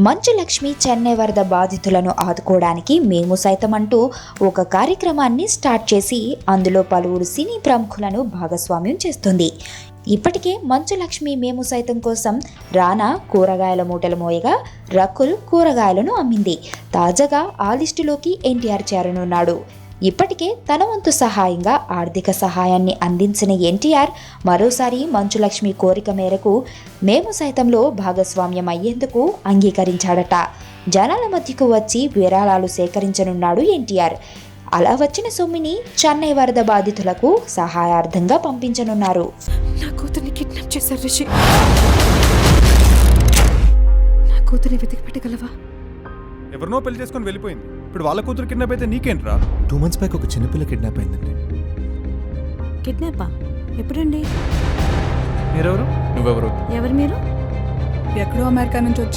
మంచు లక్ష్మి చెన్నై వరద బాధితులను ఆదుకోవడానికి మేము సైతం అంటూ ఒక కార్యక్రమాన్ని స్టార్ట్ చేసి అందులో పలువురు సినీ ప్రముఖులను భాగస్వామ్యం చేస్తుంది. ఇప్పటికే మంచు లక్ష్మి మేము సైతం కోసం రానా కూరగాయల మూటలు మోయగా రకుల్ కూరగాయలను అమ్మింది. తాజాగా ఆ లిస్టులోకి ఎన్టీఆర్ చేరనున్నాడు. ఇప్పటికే తన వంతు సహాయంగా ఆర్థిక సహాయాన్ని అందించిన ఎన్టీఆర్ మరోసారి మంచు లక్ష్మి కోరిక మేరకు మేము సైతంలో భాగస్వామ్యం అయ్యేందుకు అంగీకరించాడట. జనాల మధ్యకు వచ్చి విరాళాలు సేకరించనున్నాడు ఎన్టీఆర్. అలా వచ్చిన సొమ్మిని చెన్నై వరద బాధితులకు సహాయార్థంగా పంపించనున్నారు. నా కూతుర్ని కిడ్నాప్ చేశారు రిషి. నా కూతుర్ని వెతికి పెట్టగలవా? ఎవరినో పెళ్లి చేసుకొని వెళ్ళిపోయింది. ఇప్పుడు వాళ్ళ కూతురు కిడ్నాప్ అయితే నీకేంట్రా? 2 months బ్యాక్ ఒక చిన్నపిల్ల కిడ్నాప్ అయిందండి. కిడ్నాపా? ఎప్పుడండి? మీరెవరు? నువ్వెవరు? ఎవరు మీరు? ఎక్కడో అమెరికా నుంచి వచ్చి